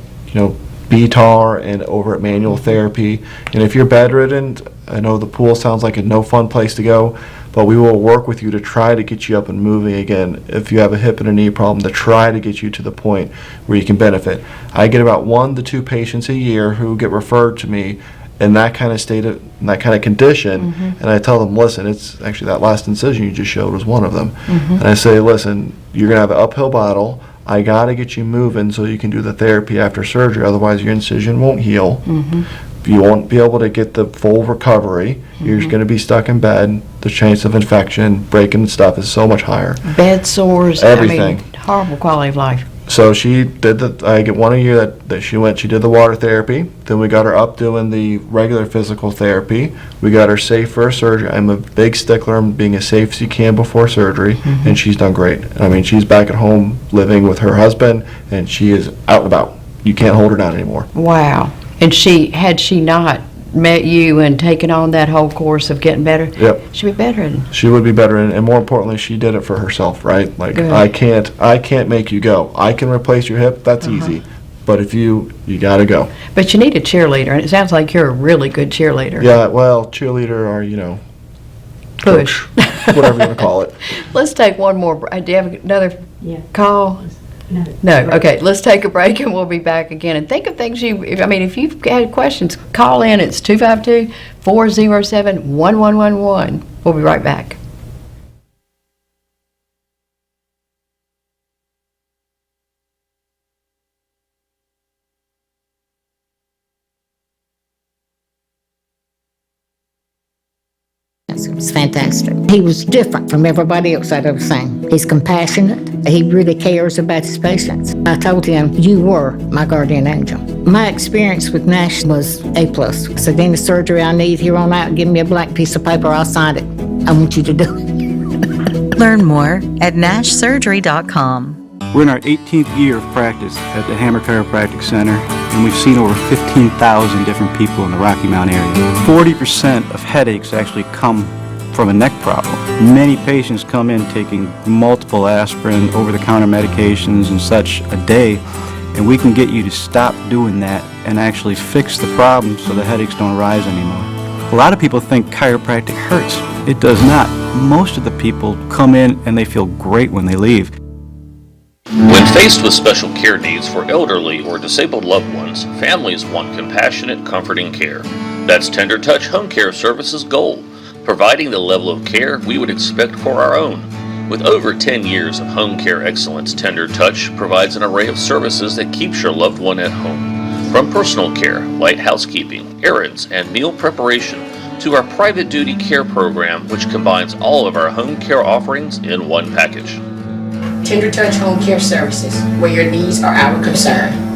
BTAR and over at manual therapy. And if you're bedridden, I know the pool sounds like a no fun place to go, but we will work with you to try to get you up and moving again. If you have a hip and a knee problem, to try to get you to the point where you can benefit. I get about 1 to 2 patients a year who get referred to me in that kind of state of, in that kind of condition, and I tell them, listen, it's actually that last incision you just showed was one of them. And I say, listen, you're gonna have an uphill battle. I gotta get you moving so you can do the therapy after surgery, otherwise your incision won't heal. You won't be able to get the full recovery. You're just gonna be stuck in bed. The chance of infection, breaking stuff is so much higher. Bed sores. Everything. I mean, horrible quality of life. So she did I get 1 a year that she did the water therapy. Then we got her up doing the regular physical therapy. We got her safe for surgery. I'm a big stickler on being as safe as you can before surgery, and she's done great. I mean, she's back at home living with her husband, and she is out and about. You can't hold her down anymore. Wow. And had she not met you and taken on that whole course of getting better, Yep. she'd be bedridden. She would be better, and more importantly, she did it for herself, right? Like, Good. I can't make you go. I can replace your hip, that's easy. But if you gotta go. But you need a cheerleader, and it sounds like you're a really good cheerleader. Yeah, well, cheerleader or, Push. coach, whatever you want to call it. Let's take one more. Do you have another Yeah. call? No. Okay, let's take a break and we'll be back again. And think of things if you've had questions, call in. It's 252-407-1111. We'll be right back. It was fantastic. He was different from everybody else I'd ever seen. He's compassionate. He really cares about his patients. I told him, you were my guardian angel. My experience with Nash was A+. I said, any surgery I need here on out, give me a blank piece of paper, I'll sign it. I want you to do it. Learn more at nashsurgery.com. We're in our 18th year of practice at the Hammer Chiropractic Center, and we've seen over 15,000 different people in the Rocky Mount area. 40% of headaches actually come from a neck problem. Many patients come in taking multiple aspirin, over-the-counter medications and such a day, and we can get you to stop doing that and actually fix the problem so the headaches don't arise anymore. A lot of people think chiropractic hurts. It does not. most of the people come in and they feel great when they leave. When faced with special care needs for elderly or disabled loved ones, families want compassionate, comforting care. That's Tender Touch Home Care Services' goal, providing the level of care we would expect for our own. With over 10 years of home care excellence, Tender Touch provides an array of services that keeps your loved one at home. From personal care, light housekeeping, errands, and meal preparation, to our private duty care program, which combines all of our home care offerings in one package. Tender Touch Home Care Services, where your needs are our concern.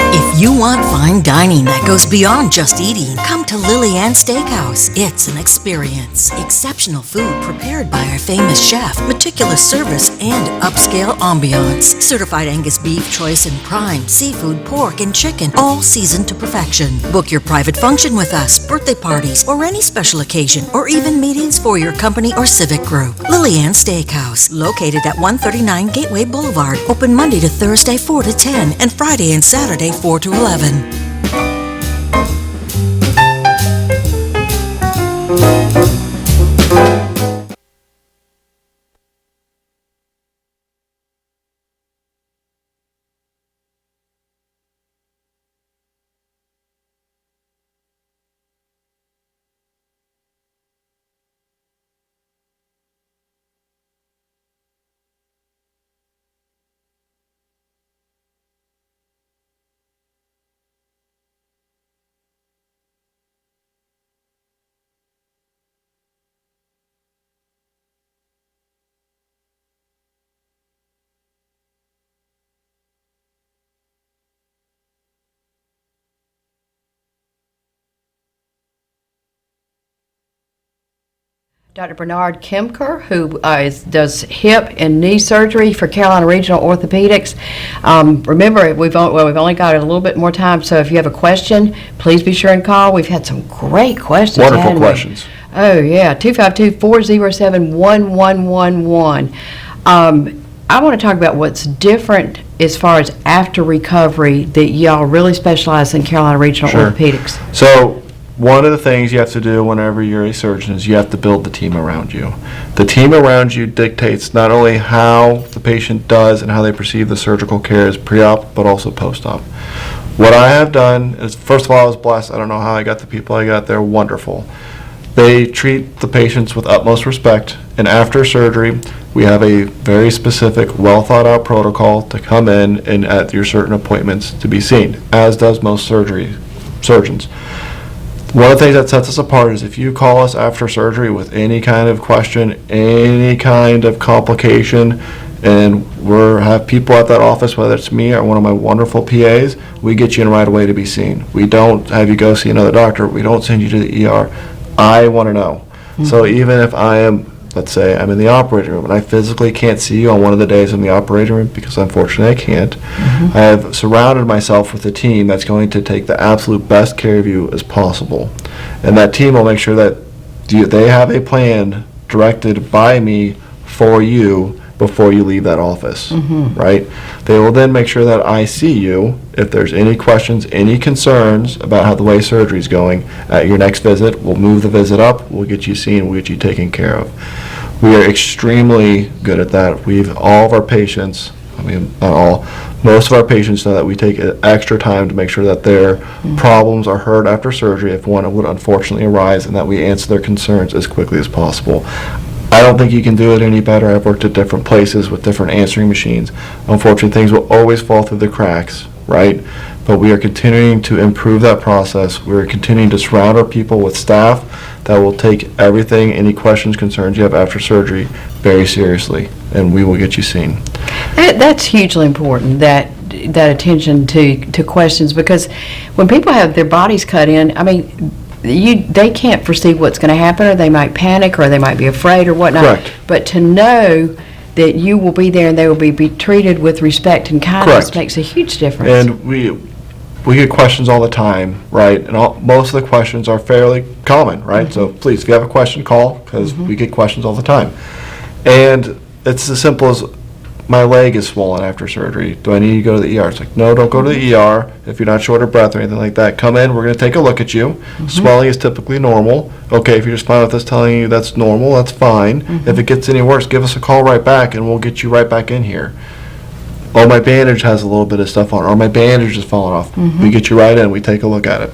If you want fine dining that goes beyond just eating, come to Lily Ann Steakhouse. It's an experience. Exceptional food prepared by our famous chef, meticulous service, and upscale ambiance. Certified Angus beef, choice and prime, seafood, pork, and chicken, all seasoned to perfection. Book your private function with us, birthday parties, or any special occasion, or even meetings for your company or civic group. Lily Ann Steakhouse, located at 139 Gateway Boulevard, open Monday to Thursday 4 to 10, and Friday and Saturday 4 to 11. Dr. Bernard Kemker, who does hip and knee surgery for Carolina Regional Orthopedics. Remember, we've only got a little bit more time, so if you have a question, please be sure and call. We've had some great questions. Wonderful questions. Oh, yeah, 252-407-1111. I want to talk about what's different as far as after recovery that y'all really specialize in Carolina Regional Sure. Orthopedics. So one of the things you have to do whenever you're a surgeon is you have to build the team around you. The team around you dictates not only how the patient does and how they perceive the surgical care as pre-op, but also post-op. What I have done is, first of all, I was blessed. I don't know how I got the people I got. They're wonderful. They treat the patients with utmost respect, and after surgery, we have a very specific, well-thought-out protocol to come in and at your certain appointments to be seen, as does most surgeons. One of the things that sets us apart is if you call us after surgery with any kind of question, any kind of complication, and we have people at that office, whether it's me or one of my wonderful PAs, we get you in right away to be seen. We don't have you go see another doctor. We don't send you to the ER. I want to know. So even if I am, let's say I'm in the operating room and I physically can't see you on one of the days in the operating room because unfortunately I can't, I have surrounded myself with a team that's going to take the absolute best care of you as possible. And that team will make sure that they have a plan directed by me for you before you leave that office, right? They will then make sure that I see you if there's any questions, any concerns about how the way surgery is going. At your next visit, we'll move the visit up, we'll get you seen, we'll get you taken care of. We are extremely good at that. All of our patients, I mean, not all, most of our patients know that we take extra time to make sure that their problems are heard after surgery if one would unfortunately arise, and that we answer their concerns as quickly as possible. I don't think you can do it any better. I've worked at different places with different answering machines. Unfortunately, things will always fall through the cracks, right? But we are continuing to improve that process. We're continuing to surround our people with staff that will take everything, any questions, concerns you have after surgery very seriously, and we will get you seen. That's hugely important, that attention to questions, because when people have their bodies cut in, I mean, they can't foresee what's going to happen, or they might panic, or they might be afraid or whatnot. Correct. But to know that you will be there and they will be treated with respect and kindness Correct. makes a huge difference. And we get questions all the time, right? And most of the questions are fairly common, right? So please, if you have a question, call, because we get questions all the time. And it's as simple as my leg is swollen after surgery. Do I need to go to the ER? It's like, no, don't go to the ER if you're not short of breath or anything like that. Come in, we're going to take a look at you. Swelling is typically normal. Okay, if you're just fine with us telling you that's normal, that's fine. If it gets any worse, give us a call right back and we'll get you right back in here. Oh, my bandage has a little bit of stuff on it, or my bandage is falling off. We get you right in, we take a look at it.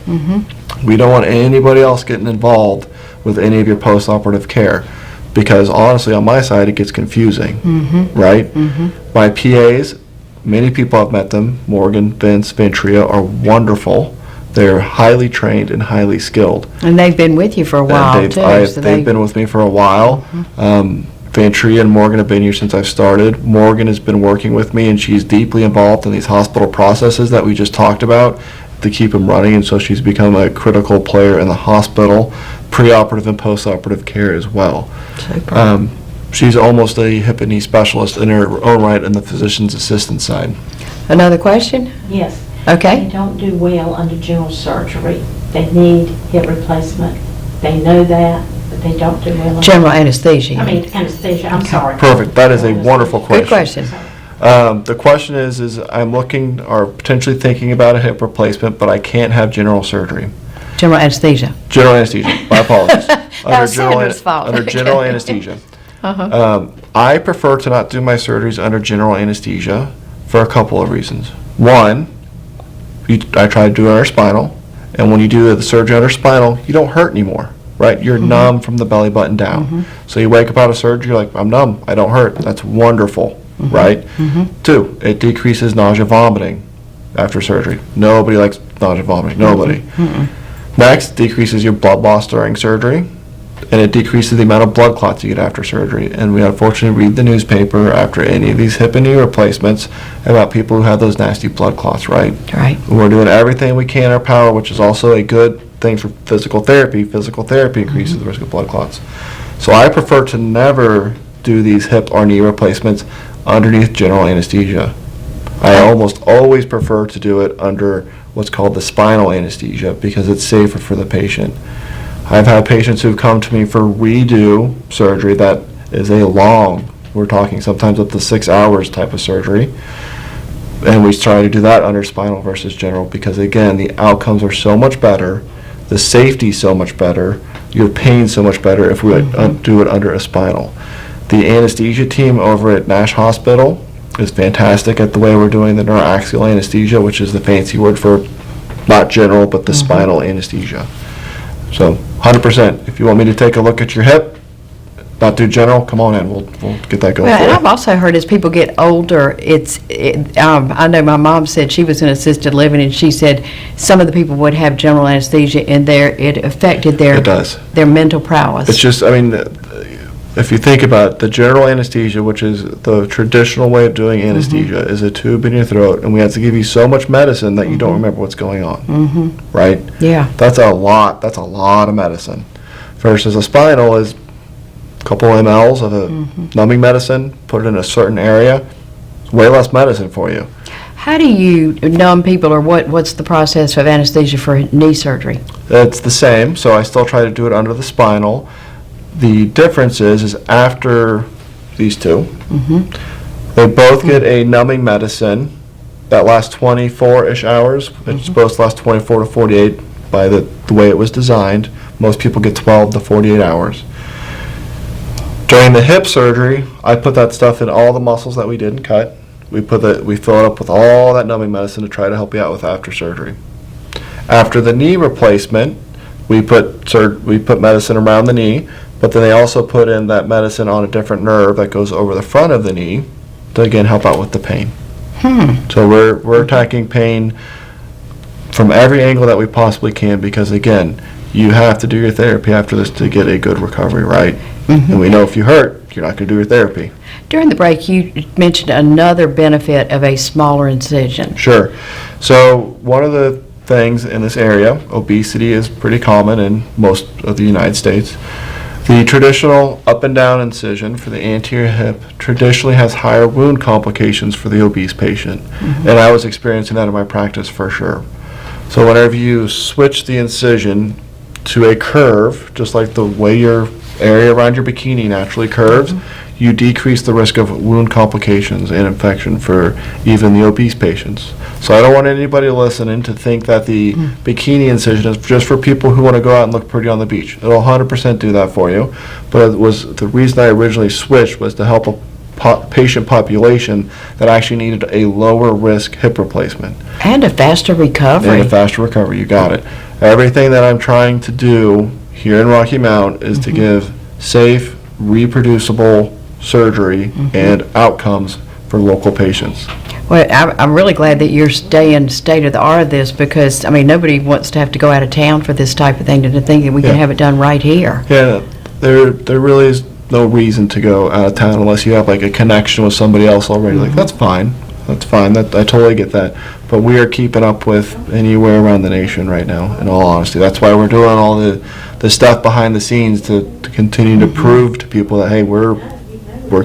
We don't want anybody else getting involved with any of your post-operative care. Because honestly, on my side, it gets confusing, right? My PAs, many people have met them, Morgan, Vince, Ventria, are wonderful. They're highly trained and highly skilled. And they've been with you for a while, too. They've been with me for a while. Ventria and Morgan have been here since I've started. Morgan has been working with me, and she's deeply involved in these hospital processes that we just talked about to keep them running, and so she's become a critical player in the hospital, preoperative and postoperative care as well. She's almost a hip and knee specialist in her own right in the physician's assistant side. Another question? Yes. Okay. They don't do well under general surgery. They need hip replacement. They know that, but they don't do well. General anesthesia. I mean, anesthesia, I'm sorry. Perfect. That is a wonderful question. Good question. The question is I'm looking or potentially thinking about a hip replacement, but I can't have general surgery. General anesthesia. General anesthesia. My apologies. That was Sandra's fault. Under general Okay. anesthesia. I prefer to not do my surgeries under general anesthesia for a couple of reasons. One, I try to do it under spinal, and when you do the surgery under spinal, you don't hurt anymore, right? You're numb from the belly button down. So you wake up out of surgery, you're like, I'm numb, I don't hurt. That's wonderful, right? Two, it decreases nausea, vomiting after surgery. Nobody likes nausea, vomiting. Nobody. Next, decreases your blood loss during surgery, and it decreases the amount of blood clots you get after surgery. And we unfortunately read the newspaper after any of these hip and knee replacements about people who have those nasty blood clots, right? Right. We're doing everything we can in our power, which is also a good thing for physical therapy. Physical therapy increases the risk of blood clots. So I prefer to never do these hip or knee replacements underneath general anesthesia. I almost always prefer to do it under what's called the spinal anesthesia because it's safer for the patient. I've had patients who've come to me for redo surgery that is a long, we're talking sometimes up to 6 hours type of surgery, and we try to do that under spinal versus general because again, the outcomes are so much better, the safety so much better, your pain so much better if we do it under a spinal. The anesthesia team over at Nash Hospital is fantastic at the way we're doing the neuroaxial anesthesia, which is the fancy word for not general, but the spinal anesthesia. So 100%, if you want me to take a look at your hip, not do general, come on in, we'll get that going Well, for and you. I've also heard as people get older, I know my mom said she was in assisted living, and she said some of the people would have general anesthesia, and it affected It does. their mental prowess. It's just, I mean, if you think about it, the general anesthesia, which is the traditional way of doing anesthesia, is a tube in your throat, and we have to give you so much medicine that you don't remember what's going on, right? Yeah. That's a lot of medicine. Versus a spinal is a couple mLs of a numbing medicine, put it in a certain area, it's way less medicine for you. How do you numb people, or what's the process of anesthesia for knee surgery? It's the same, so I still try to do it under the spinal. The difference is after these two, they both get a numbing medicine that lasts 24-ish hours. It's supposed to last 24 to 48 by the way it was designed. Most people get 12 to 48 hours. During the hip surgery, I put that stuff in all the muscles that we didn't cut. We fill it up with all that numbing medicine to try to help you out with after surgery. After the knee replacement, we put medicine around the knee, but then they also put in that medicine on a different nerve that goes over the front of the knee to again help out with the pain. So we're attacking pain from every angle that we possibly can because again, you have to do your therapy after this to get a good recovery, right? And we know if you hurt, you're not going to do your therapy. During the break, you mentioned another benefit of a smaller incision. Sure. So one of the things in this area, obesity is pretty common in most of the United States. The traditional up and down incision for the anterior hip traditionally has higher wound complications for the obese patient. And I was experiencing that in my practice for sure. So whenever you switch the incision to a curve, just like the way your area around your bikini naturally curves, you decrease the risk of wound complications and infection for even the obese patients. So I don't want anybody listening to think that the bikini incision is just for people who want to go out and look pretty on the beach. It'll 100% do that for you, but it was the reason I originally switched was to help a patient population that actually needed a lower risk hip replacement. And a faster recovery. And a faster recovery, you got it. Everything that I'm trying to do here in Rocky Mount is to give safe, reproducible surgery and outcomes for local patients. Well, I'm really glad that you're staying state of the art of this because, I mean, nobody wants to have to go out of town for this type of thing, to think that we can have it done right here. Yeah, there really is no reason to go out of town unless you have like a connection with somebody else already. Like, that's fine. That I totally get that. But we are keeping up with anywhere around the nation right now, in all honesty. That's why we're doing all the stuff behind the scenes to continue to prove to people that, hey, we're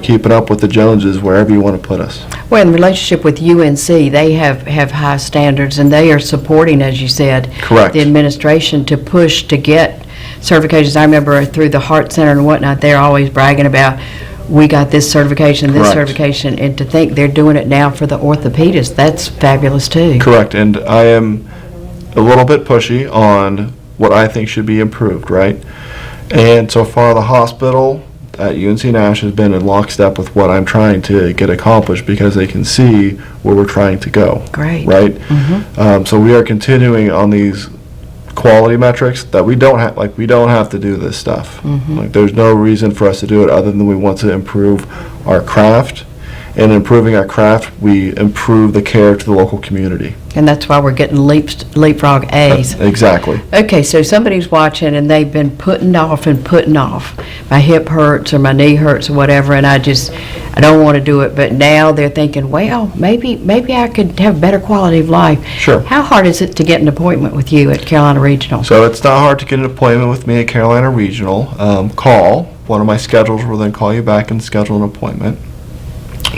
keeping up with the Joneses wherever you want to put us. Well, in relationship with UNC, they have high standards, and they are supporting, as you said, Correct. the administration to push to get certifications. I remember through the Heart Center and whatnot, they're always bragging about, we got this certification, this Correct. certification, and to think they're doing it now for the orthopedists, that's fabulous too. Correct, and I am a little bit pushy on what I think should be improved, right? And so far, the hospital at UNC Nash has been in lockstep with what I'm trying to get accomplished because they can see where we're trying to go. Great. Right? So we are continuing on these quality metrics that we don't have, like, we don't have to do this stuff. Like, there's no reason for us to do it other than we want to improve our craft. And improving our craft, we improve the care to the local community. And that's why we're getting leapfrog A's. Exactly. Okay, so somebody's watching and they've been putting off. My hip hurts or my knee hurts or whatever, and I don't want to do it. But now they're thinking, well, maybe I could have better quality of life. Sure. How hard is it to get an appointment with you at Carolina Regional? So it's not hard to get an appointment with me at Carolina Regional. Call. One of my schedulers will then call you back and schedule an appointment.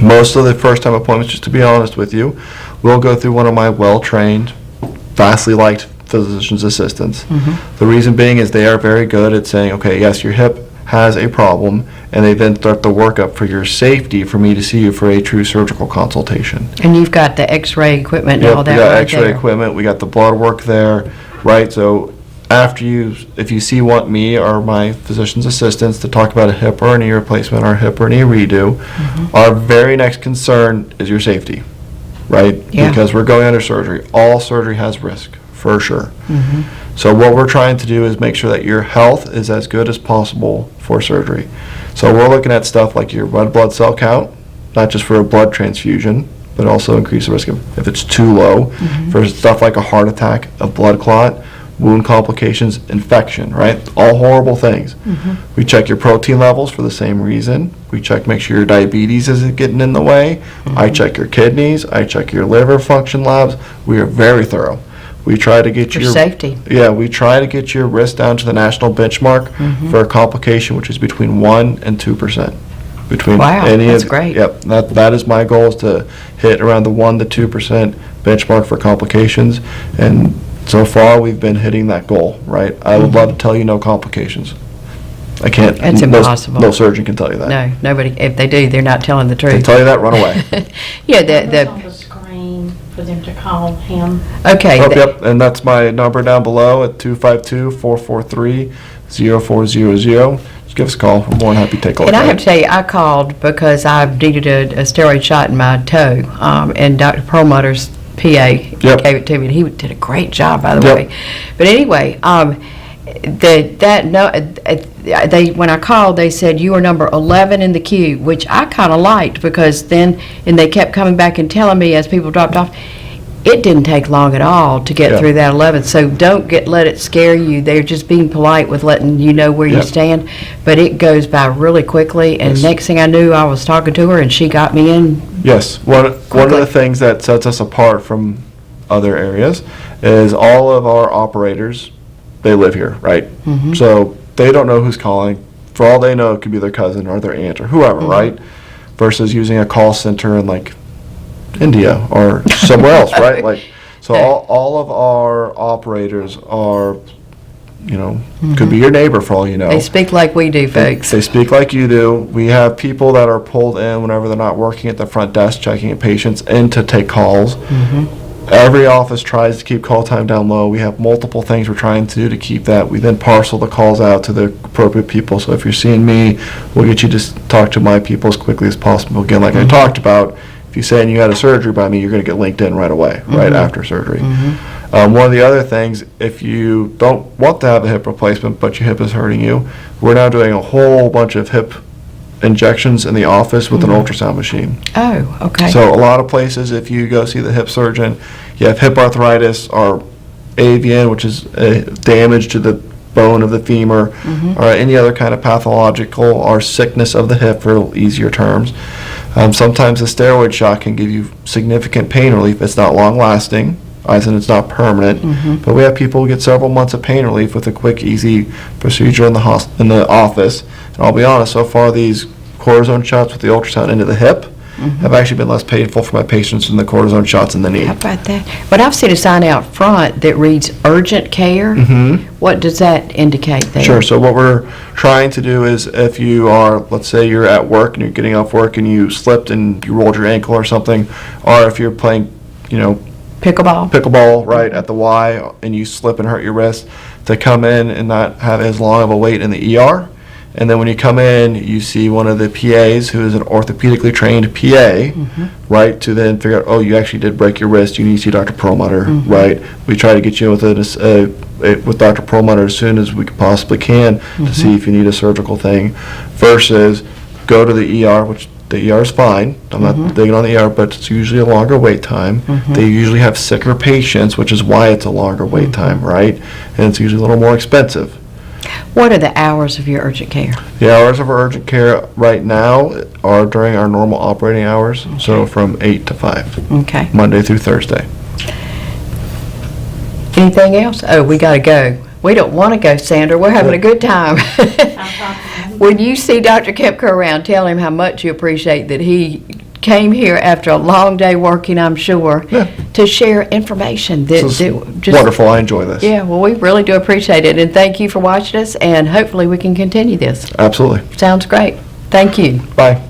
Most of the first-time appointments, just to be honest with you, will go through one of my well-trained, vastly liked physician's assistants. The reason being is they are very good at saying, okay, yes, your hip has a problem, and they then start the workup for your safety for me to see you for a true surgical consultation. And you've got the x-ray equipment and all that we got right x-ray there. equipment, we got the blood work there, right? So if you see me or my physician's assistants to talk about a hip or a knee replacement or a hip or knee redo, our very next concern is your safety, right? Yeah. Because we're going under surgery. All surgery has risk, for sure. So what we're trying to do is make sure that your health is as good as possible for surgery. So we're looking at stuff like your red blood cell count, not just for a blood transfusion, but also increase the risk of, if it's too low, for stuff like a heart attack, a blood clot, wound complications, infection, right? All horrible things. We check your protein levels for the same reason. We check, make sure your diabetes isn't getting in the way. I check your kidneys. I check your liver function labs. We are very thorough. We try to get For your safety. Yeah, we try to get your risk down to the national benchmark for a complication, which is between 1% and 2%. Between Wow, any that's of, great. Yep, that is my goal, is to hit around the 1% to 2% benchmark for complications, and so far we've been hitting that goal, right? I would love to tell you no complications. I can't. That's impossible. No surgeon can tell you that. No, nobody, if they do, they're not telling the They truth. tell you that, run away. Yeah, It's on the screen for them to call him. okay. Oh, yep, and that's my number down below at 252-443-0400. Just give us a call. We're more than happy to take a look And I at have to it. tell you, I called because I needed a steroid shot in my toe, and Dr. Perlmutter's PA gave it to me, and he did a great job, by the Yep. way. But anyway, when I called, they said you were number 11 in the queue, which I kind of liked, because then, and they kept coming back and telling me as people dropped off, it didn't take long at all to get Yeah. through that 11. So don't let it scare you. They're just being polite with letting you know where you Yep. stand. But it goes by really quickly, and Yes. next thing I knew, I was talking to her, and she got me in. Yes, one of Quickly. the things that sets us apart from other areas is all of our operators, they live here, right? So they don't know who's calling. For all they know, it could be their cousin or their aunt or whoever, right? Versus using a call center in like India or somewhere else, right? Like, so all of our operators are could be your neighbor for all you know. They speak like we do, folks. They speak like you do. We have people that are pulled in whenever they're not working at the front desk checking in patients in to take calls. Every office tries to keep call time down low. We have multiple things we're trying to do to keep that. We then parcel the calls out to the appropriate people. So if you're seeing me, we'll get you to talk to my people as quickly as possible. Again, like I talked about, if you're saying you had a surgery by me, you're going to get linked in right away, right after surgery. One of the other things, if you don't want to have a hip replacement, but your hip is hurting you, we're now doing a whole bunch of hip injections in the office with an ultrasound machine. Oh, okay. So a lot of places, if you go see the hip surgeon, you have hip arthritis or AVN, which is damage to the bone of the femur, or any other kind of pathological or sickness of the hip, for easier terms. Sometimes a steroid shot can give you significant pain relief. It's not long lasting, as in it's not permanent, but we have people who get several months of pain relief with a quick, easy procedure in the office. And I'll be honest, so far these cortisone shots with the ultrasound into the hip have actually been less painful for my patients than the cortisone shots in the knee. How about that? But I've seen a sign out front that reads urgent care. What does that indicate there? Sure. So what we're trying to do is, if you are, let's say you're at work and you're getting off work and you slipped and you rolled your ankle or something, or if you're playing, pickleball right at the Y and you slip and hurt your wrist, to come in and not have as long of a wait in the ER. And then when you come in, you see one of the PAs who is an orthopedically trained PA, right, to then figure out, oh, you actually did break your wrist, you need to see Dr. Perlmutter, right? We try to get you with with Dr. Perlmutter as soon as we possibly can to see if you need a surgical thing, versus go to the ER, which the ER is fine. I'm not digging on the ER, but it's usually a longer wait time. They usually have sicker patients, which is why it's a longer wait time, right? And it's usually a little more expensive. What are the hours of your urgent care? The hours of our urgent care right now are during our normal operating hours, so from 8 to 5, Okay. Monday through Thursday. Anything else? Oh, we got to go. We don't want to go, Sandra. We're having a good time. When you see Dr. Kemker around, tell him how much you appreciate that he came here after a long day working, I'm sure, to share information. This is wonderful. I enjoy this. Yeah, well, we really do appreciate it, and thank you for watching us, and hopefully we can continue this. Absolutely. Sounds great. Thank you. Bye.